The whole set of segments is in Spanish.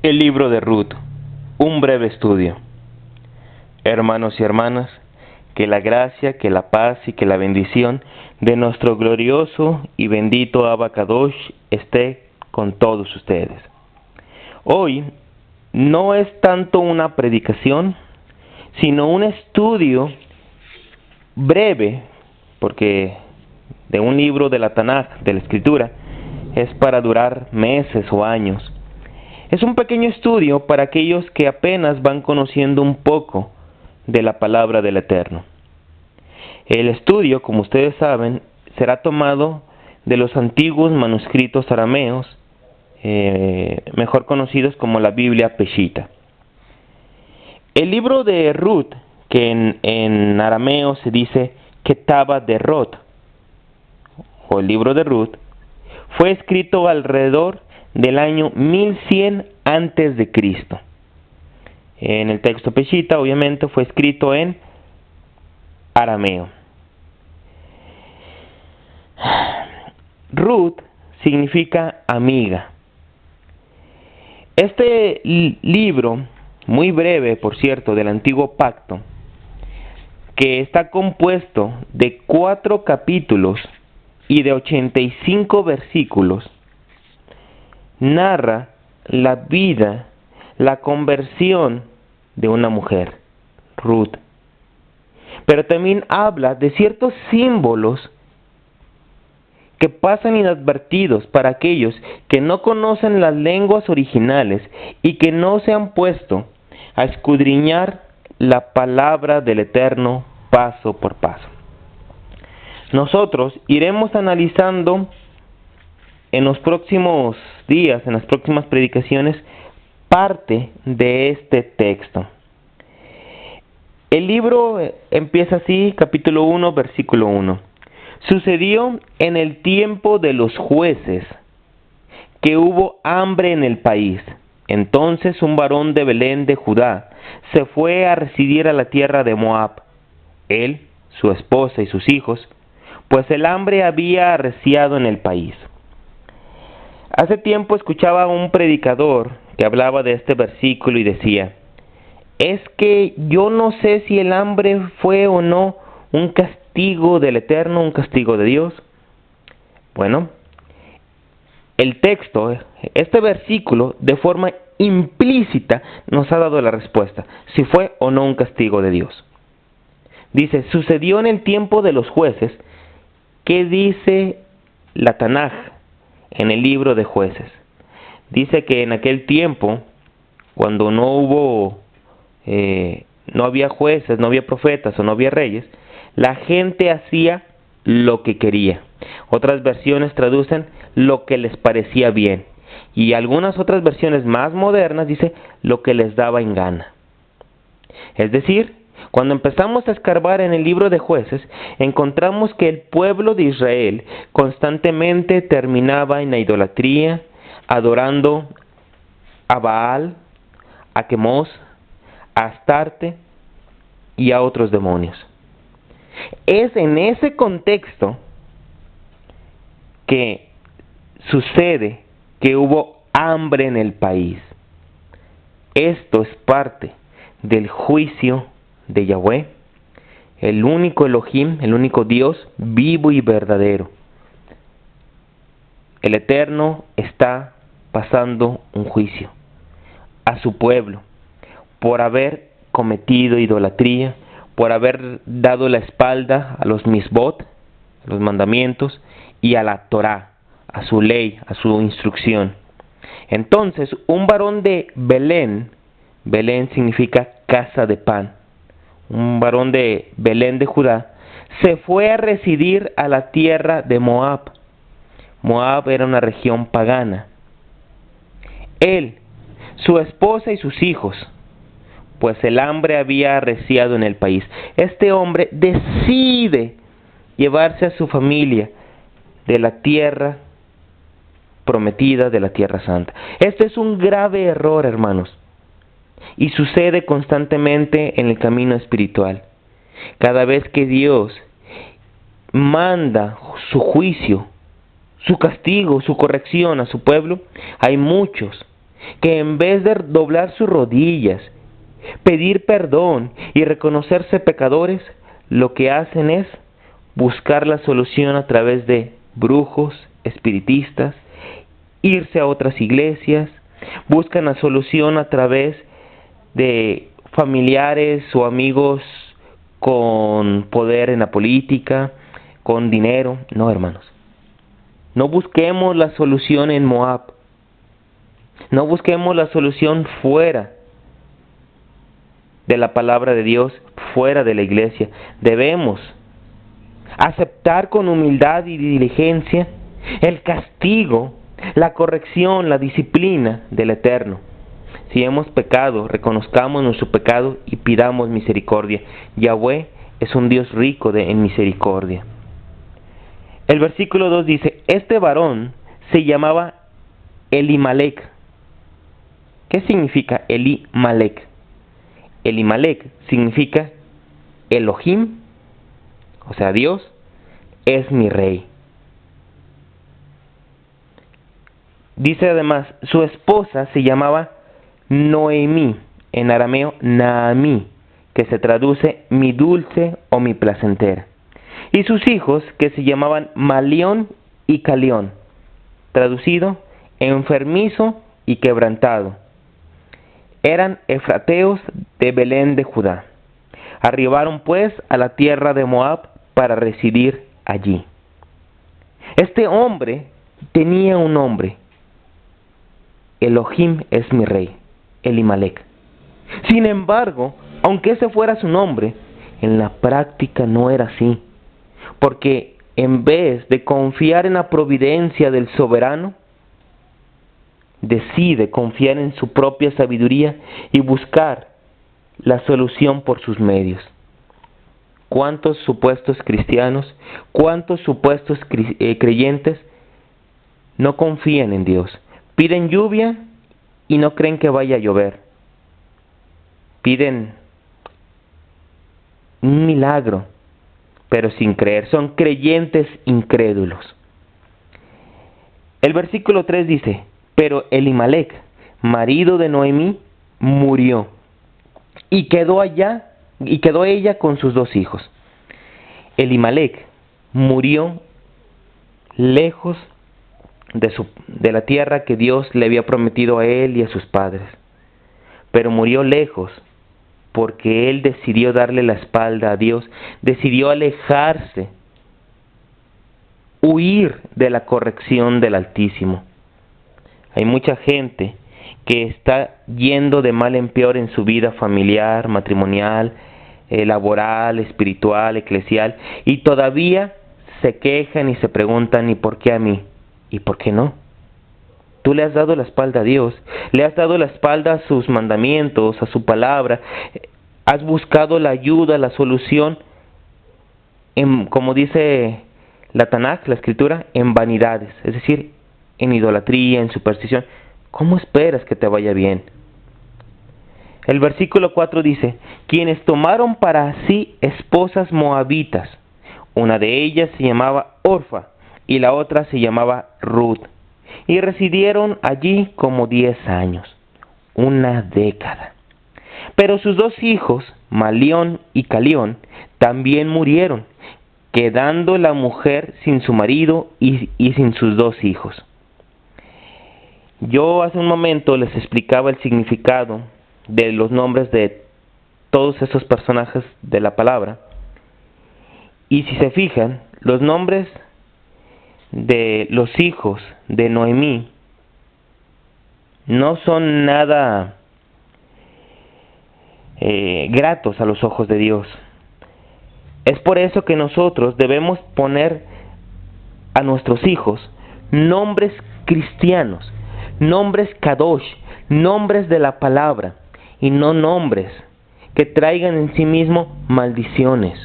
El libro de Ruth, un breve estudio. Hermanos y hermanas, que la gracia, que la paz y que la bendición de nuestro glorioso y bendito Abba Kadosh esté con todos ustedes. Hoy no es tanto una predicación, sino un estudio breve, porque de un libro de la Tanaj, de la Escritura, es para durar meses o años. Es un pequeño estudio para aquellos que apenas van conociendo un poco de la palabra del Eterno. El estudio, como ustedes saben, será tomado de los antiguos manuscritos arameos, mejor conocidos como la Biblia Peshita. El libro de Ruth, que en arameo se dice Ketaba de Ruth, o el libro de Ruth, fue escrito alrededor del año 1100 antes de Cristo. En el texto Peshita, obviamente, fue escrito en arameo. Ruth significa amiga. Este libro, muy breve, por cierto, del Antiguo Pacto, que está compuesto de 4 capítulos y de 85 versículos, narra la vida, la conversión de una mujer, Ruth. Pero también habla de ciertos símbolos que pasan inadvertidos para aquellos que no conocen las lenguas originales y que no se han puesto a escudriñar la palabra del Eterno paso por paso. Nosotros iremos analizando en los próximos días, en las próximas predicaciones, parte de este texto. El libro empieza así, capítulo 1, versículo 1. Sucedió en el tiempo de los jueces que hubo hambre en el país. Entonces un varón de Belén de Judá se fue a residir a la tierra de Moab, él, su esposa y sus hijos, pues el hambre había arreciado en el país. Hace tiempo escuchaba a un predicador que hablaba de este versículo y decía: es que yo no sé si el hambre fue o no un castigo del Eterno, un castigo de Dios. Bueno, el texto, este versículo, de forma implícita nos ha dado la respuesta, si fue o no un castigo de Dios. Dice, sucedió en el tiempo de los jueces. ¿Qué dice la Tanaj en el libro de Jueces? Dice que en aquel tiempo, cuando no había jueces, no había profetas o no había reyes, la gente hacía lo que quería. Otras versiones traducen lo que les parecía bien. Y algunas otras versiones más modernas dice lo que les daba en gana. Es decir, cuando empezamos a escarbar en el libro de Jueces, encontramos que el pueblo de Israel constantemente terminaba en la idolatría, adorando a Baal, a Quemos, a Astarte y a otros demonios. Es en ese contexto que sucede que hubo hambre en el país. Esto es parte del juicio de Yahweh, el único Elohim, el único Dios vivo y verdadero. El Eterno está pasando un juicio a su pueblo por haber cometido idolatría, por haber dado la espalda a los misbot, a los mandamientos, y a la Torá, a su ley, a su instrucción. Entonces, un varón de Belén, Belén significa casa de pan, un varón de Belén de Judá, se fue a residir a la tierra de Moab. Moab era una región pagana. Él, su esposa y sus hijos, pues el hambre había arreciado en el país. Este hombre decide llevarse a su familia de la tierra prometida, de la tierra santa. Este es un grave error, hermanos, y sucede constantemente en el camino espiritual. Cada vez que Dios manda su juicio, su castigo, su corrección a su pueblo, hay muchos que en vez de doblar sus rodillas, pedir perdón y reconocerse pecadores, lo que hacen es buscar la solución a través de brujos, espiritistas, irse a otras iglesias, buscan la solución a través de familiares o amigos con poder en la política, con dinero. No, hermanos. No busquemos la solución en Moab. No busquemos la solución fuera de la palabra de Dios, fuera de la iglesia. Debemos aceptar con humildad y diligencia el castigo, la corrección, la disciplina del Eterno. Si hemos pecado, reconozcamos nuestro pecado y pidamos misericordia. Yahweh es un Dios rico en misericordia. El versículo 2 dice, este varón se llamaba Elimelec. ¿Qué significa Elimelec? Elimelec significa Elohim, o sea, Dios es mi rey. Dice además, su esposa se llamaba Noemí, en arameo Naamí, que se traduce mi dulce o mi placentera. Y sus hijos, que se llamaban Malión y Calión, traducido enfermizo y quebrantado. Eran efrateos de Belén de Judá. Arribaron pues a la tierra de Moab para residir allí. Este hombre tenía un nombre. Elohim es mi rey, Elimelec. Sin embargo, aunque ese fuera su nombre, en la práctica no era así. Porque en vez de confiar en la providencia del soberano, decide confiar en su propia sabiduría y buscar la solución por sus medios. ¿Cuántos supuestos cristianos, cuántos supuestos creyentes no confían en Dios? Piden lluvia y no creen que vaya a llover. Piden un milagro, pero sin creer. Son creyentes incrédulos. El versículo 3 dice, pero Elimelec, marido de Noemí, murió y quedó ella con sus 2 hijos. Elimelec murió lejos de la tierra que Dios le había prometido a él y a sus padres. Pero murió lejos porque él decidió darle la espalda a Dios, decidió alejarse, huir de la corrección del Altísimo. Hay mucha gente que está yendo de mal en peor en su vida familiar, matrimonial, laboral, espiritual, eclesial, y todavía se quejan y se preguntan, ¿y por qué a mí? ¿Y por qué no? Tú le has dado la espalda a Dios, le has dado la espalda a sus mandamientos, a su palabra, has buscado la ayuda, la solución, como dice la Tanaj, la Escritura, en vanidades, es decir, en idolatría, en superstición. ¿Cómo esperas que te vaya bien? El versículo 4 dice, quienes tomaron para sí esposas moabitas, una de ellas se llamaba Orfa y la otra se llamaba Ruth, y residieron allí como 10 años, una década. Pero sus 2 hijos, Malión y Calión, también murieron, quedando la mujer sin su marido y sin sus 2 hijos. Yo hace un momento les explicaba el significado de los nombres de todos esos personajes de la palabra. Y si se fijan, los nombres de los hijos de Noemí no son nada gratos a los ojos de Dios. Es por eso que nosotros debemos poner a nuestros hijos nombres cristianos, nombres kadosh, nombres de la palabra, y no nombres que traigan en sí mismo maldiciones.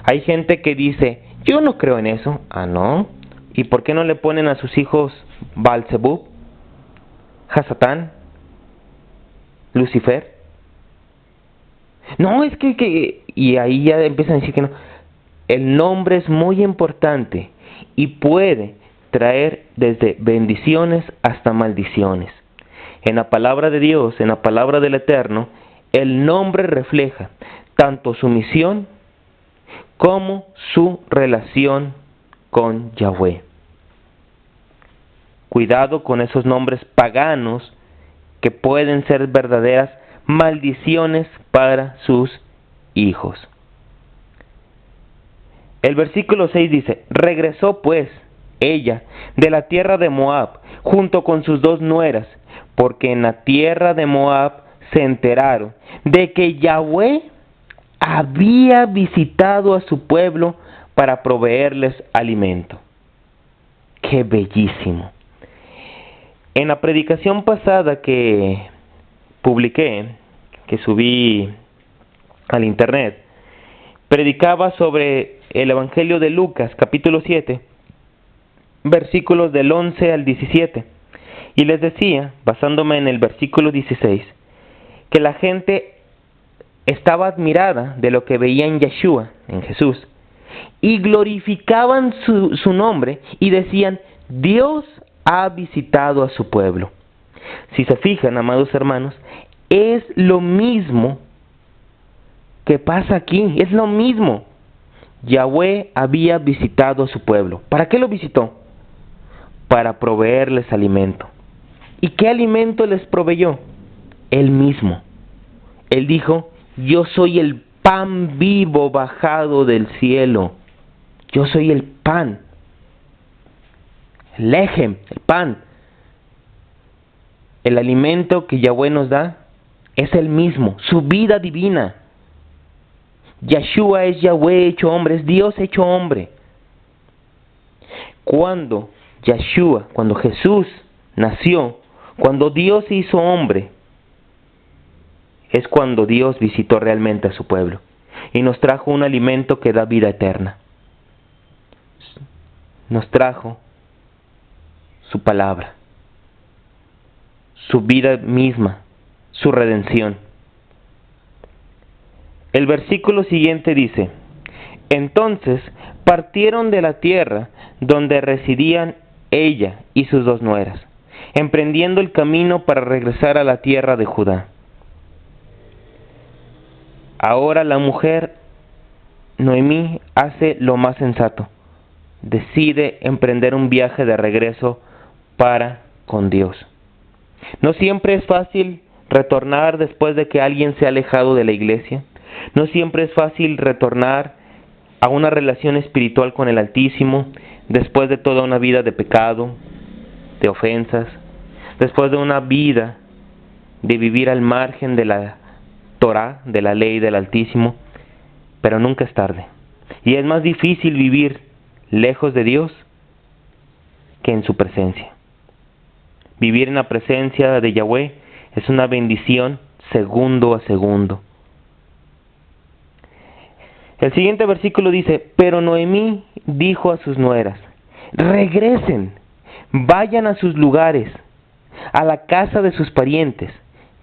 Hay gente que dice, yo no creo en eso. Ah, ¿no? ¿Y por qué no le ponen a sus hijos Baal-zebub, Hasatán, Lucifer? No, es que... Y ahí ya empiezan a decir que no. El nombre es muy importante y puede traer desde bendiciones hasta maldiciones. En la palabra de Dios, en la palabra del Eterno, el nombre refleja tanto su misión como su relación con Yahweh. Cuidado con esos nombres paganos que pueden ser verdaderas maldiciones para sus hijos. El versículo 6 dice: regresó pues ella de la tierra de Moab junto con sus 2 nueras, porque en la tierra de Moab se enteraron de que Yahweh había visitado a su pueblo para proveerles alimento. ¡Qué bellísimo! En la predicación pasada que publiqué, que subí al internet, predicaba sobre el Evangelio de Lucas, capítulo 7, versículos del 11 al 17, y les decía, basándome en el versículo 16, que la gente estaba admirada de lo que veía en Yeshua, en Jesús, y glorificaban su nombre y decían: Dios ha visitado a su pueblo. Si se fijan, amados hermanos, es lo mismo que pasa aquí, es lo mismo. Yahweh había visitado a su pueblo. ¿Para qué lo visitó? Para proveerles alimento. ¿Y qué alimento les proveyó? Él mismo. Él dijo: yo soy el pan vivo bajado del cielo. Yo soy el pan. El lejem, el pan. El alimento que Yahweh nos da es el mismo, su vida divina. Yeshua es Yahweh hecho hombre, es Dios hecho hombre. Cuando Jesús nació, cuando Dios se hizo hombre, es cuando Dios visitó realmente a su pueblo y nos trajo un alimento que da vida eterna. Nos trajo su palabra, su vida misma, su redención. El versículo siguiente dice: entonces partieron de la tierra donde residían ella y sus 2 nueras, emprendiendo el camino para regresar a la tierra de Judá. Ahora la mujer Noemí hace lo más sensato. Decide emprender un viaje de regreso para con Dios. No siempre es fácil retornar después de que alguien se ha alejado de la iglesia. No siempre es fácil retornar a una relación espiritual con el Altísimo después de toda una vida de pecado, de ofensas, después de una vida de vivir al margen de la Torah, de la ley del Altísimo, pero nunca es tarde. Y es más difícil vivir lejos de Dios que en su presencia. Vivir en la presencia de Yahweh es una bendición segundo a segundo. El siguiente versículo dice: pero Noemí dijo a sus nueras: regresen, vayan a sus lugares, a la casa de sus parientes,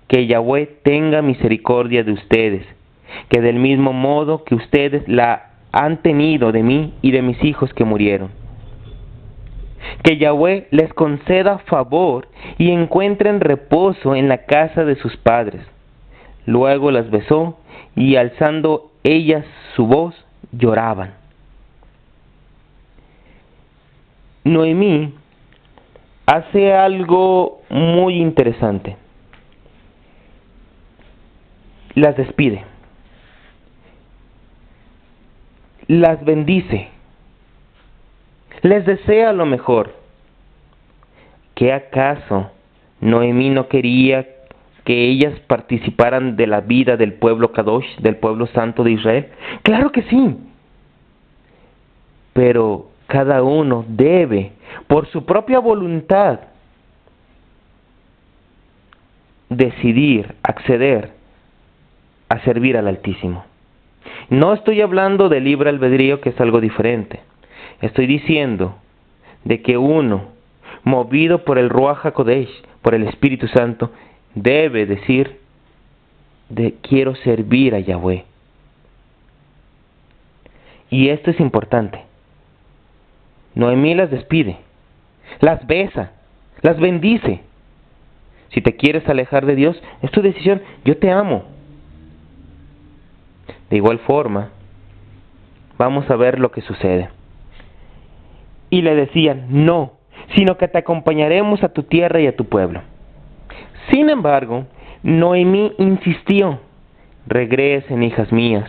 que Yahweh tenga misericordia de ustedes, que del mismo modo que ustedes la han tenido de mí y de mis hijos que murieron. Que Yahweh les conceda favor y encuentren reposo en la casa de sus padres. Luego las besó y alzando ellas su voz, lloraban. Noemí hace algo muy interesante. Las despide. Las bendice. Les desea lo mejor. ¿Qué acaso Noemí no quería que ellas participaran de la vida del pueblo Kadosh, del pueblo santo de Israel? ¡Claro que sí! Pero cada uno debe, por su propia voluntad, decidir, acceder a servir al Altísimo. No estoy hablando de libre albedrío, que es algo diferente. Estoy diciendo de que uno, movido por el Ruach HaKodesh, por el Espíritu Santo, debe decir: quiero servir a Yahweh. Y esto es importante. Noemí las despide, las besa, las bendice. Si te quieres alejar de Dios, es tu decisión. Yo te amo. De igual forma, vamos a ver lo que sucede. Y le decían, no, sino que te acompañaremos a tu tierra y a tu pueblo. Sin embargo, Noemí insistió, regresen, hijas mías,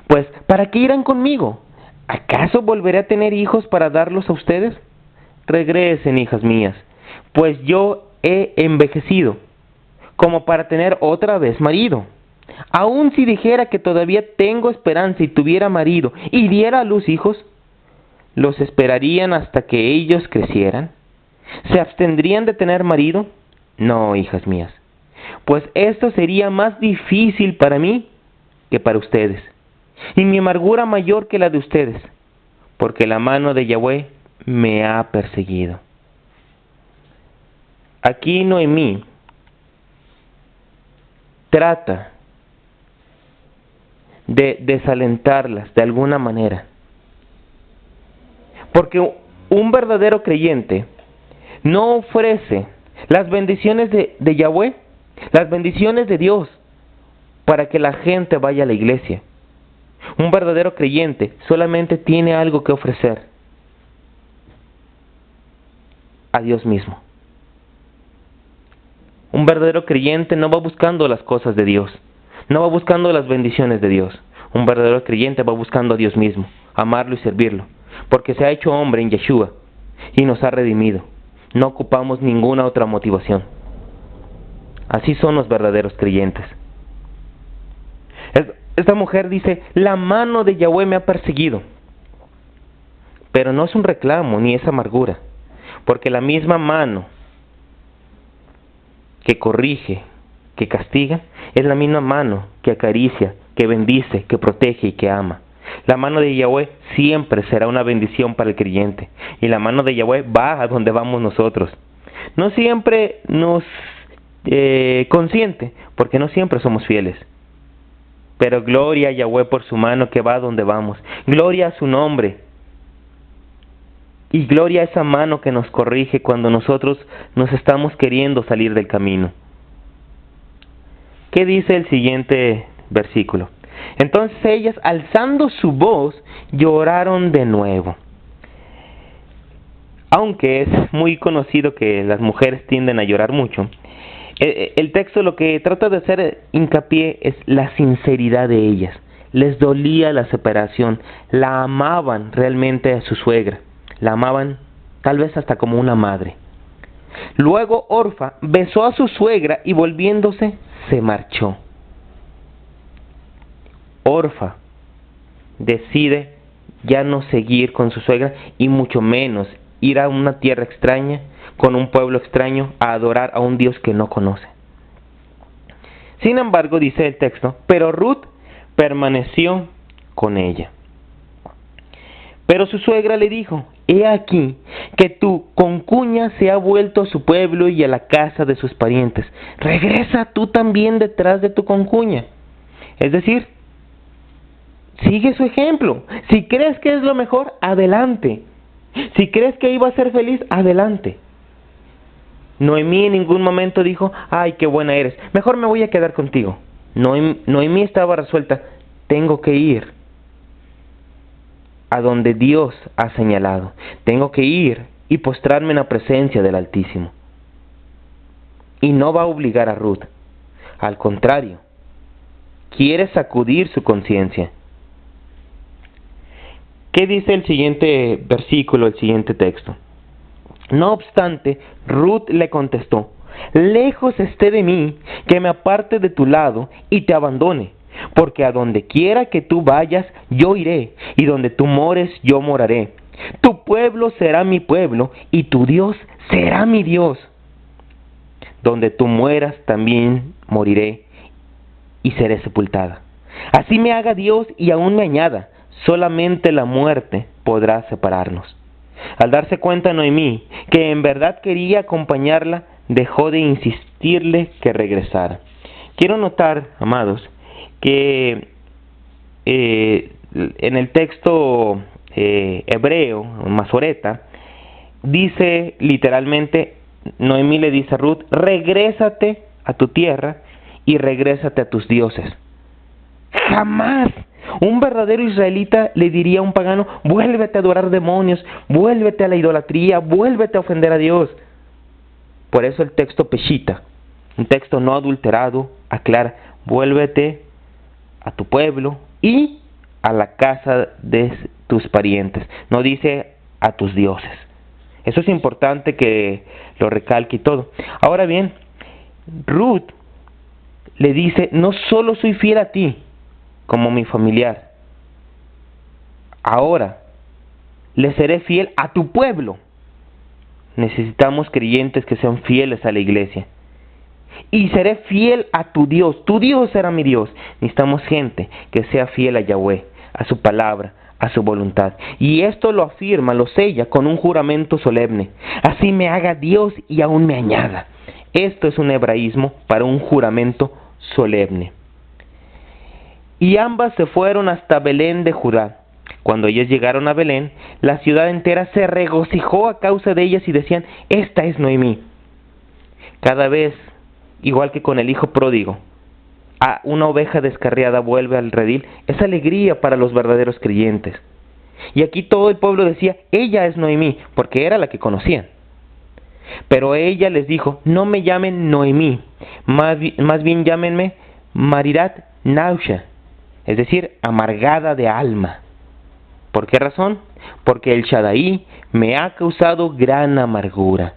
pues ¿para qué irán conmigo? ¿Acaso volveré a tener hijos para darlos a ustedes? Regresen, hijas mías, pues yo he envejecido, como para tener otra vez marido. Aun si dijera que todavía tengo esperanza y tuviera marido y diera a luz hijos, ¿los esperarían hasta que ellos crecieran? ¿Se abstendrían de tener marido? No, hijas mías, pues esto sería más difícil para mí que para ustedes, y mi amargura mayor que la de ustedes, porque la mano de Yahweh me ha perseguido. Aquí Noemí trata de desalentarlas de alguna manera, porque un verdadero creyente no ofrece las bendiciones de Yahweh, las bendiciones de Dios, para que la gente vaya a la iglesia. Un verdadero creyente solamente tiene algo que ofrecer: a Dios mismo. Un verdadero creyente no va buscando las cosas de Dios, no va buscando las bendiciones de Dios. Un verdadero creyente va buscando a Dios mismo, amarlo y servirlo, porque se ha hecho hombre en Yeshua y nos ha redimido. No ocupamos ninguna otra motivación. Así son los verdaderos creyentes. Esta mujer dice, la mano de Yahweh me ha perseguido. Pero no es un reclamo ni es amargura, porque la misma mano que corrige, que castiga, es la misma mano que acaricia, que bendice, que protege y que ama. La mano de Yahweh siempre será una bendición para el creyente, y la mano de Yahweh va a donde vamos nosotros. No siempre nos consiente, porque no siempre somos fieles. Pero gloria a Yahweh por su mano que va a donde vamos. Gloria a su nombre. Y gloria a esa mano que nos corrige cuando nosotros nos estamos queriendo salir del camino. ¿Qué dice el siguiente versículo? Entonces ellas, alzando su voz, lloraron de nuevo. Aunque es muy conocido que las mujeres tienden a llorar mucho, el texto lo que trata de hacer hincapié es la sinceridad de ellas. Les dolía la separación, la amaban realmente a su suegra, la amaban tal vez hasta como una madre. Luego Orfa besó a su suegra y volviéndose se marchó. Orfa decide ya no seguir con su suegra y mucho menos ir a una tierra extraña, con un pueblo extraño, a adorar a un Dios que no conoce. Sin embargo, dice el texto, pero Ruth permaneció con ella. Pero su suegra le dijo, he aquí que tu concuña se ha vuelto a su pueblo y a la casa de sus parientes. Regresa tú también detrás de tu concuña. Es decir, sigue su ejemplo. Si crees que es lo mejor, adelante. Si crees que ahí va a ser feliz, adelante. Noemí en ningún momento dijo, ay, qué buena eres, mejor me voy a quedar contigo. Noemí estaba resuelta, tengo que ir a donde Dios ha señalado. Tengo que ir y postrarme en la presencia del Altísimo. Y no va a obligar a Ruth. Al contrario, quiere sacudir su conciencia. ¿Qué dice el siguiente versículo, el siguiente texto? No obstante, Ruth le contestó, lejos esté de mí que me aparte de tu lado y te abandone, porque a donde quiera que tú vayas, yo iré, y donde tú mores, yo moraré. Tu pueblo será mi pueblo, y tu Dios será mi Dios. Donde tú mueras, también moriré, y seré sepultada. Así me haga Dios y aún me añada, solamente la muerte podrá separarnos. Al darse cuenta Noemí que en verdad quería acompañarla, dejó de insistirle que regresara. Quiero notar, amados, que en el texto hebreo, masoreta, dice literalmente, Noemí le dice a Ruth, regrésate a tu tierra y regrésate a tus dioses. Jamás un verdadero israelita le diría a un pagano, vuélvete a adorar demonios, vuélvete a la idolatría, vuélvete a ofender a Dios. Por eso el texto Peshita, un texto no adulterado, aclara, vuélvete a tu pueblo y a la casa de tus parientes. No dice a tus dioses. Eso es importante que lo recalque y todo. Ahora bien, Ruth le dice, no solo soy fiel a ti, como mi familiar, ahora le seré fiel a tu pueblo. Necesitamos creyentes que sean fieles a la iglesia. Y seré fiel a tu Dios. Tu Dios será mi Dios. Necesitamos gente que sea fiel a Yahweh, a su palabra, a su voluntad. Y esto lo afirma, lo sella con un juramento solemne. Así me haga Dios y aún me añada. Esto es un hebraísmo para un juramento solemne. Y ambas se fueron hasta Belén de Judá. Cuando ellas llegaron a Belén, la ciudad entera se regocijó a causa de ellas y decían, esta es Noemí. Cada vez, igual que con el hijo pródigo, una oveja descarriada vuelve al redil, es alegría para los verdaderos creyentes. Y aquí todo el pueblo decía, ella es Noemí, porque era la que conocían. Pero ella les dijo, no me llamen Noemí, más bien llámenme Maridat Nausha, es decir, amargada de alma. ¿Por qué razón? Porque el Shaddai me ha causado gran amargura.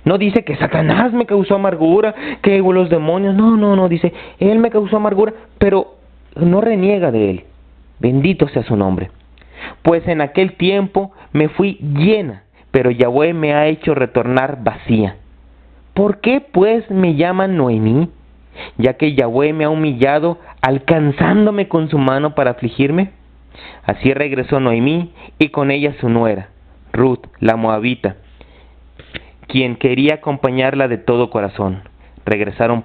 No dice que Satanás me causó amargura, que los demonios, no, dice, él me causó amargura, pero no reniega de él. Bendito sea su nombre. Pues en aquel tiempo me fui llena, pero Yahweh me ha hecho retornar vacía. ¿Por qué pues me llaman Noemí? Ya que Yahweh me ha humillado, alcanzándome con su mano para afligirme. Así regresó Noemí y con ella su nuera, Ruth, la moabita, quien quería acompañarla de todo corazón. Regresaron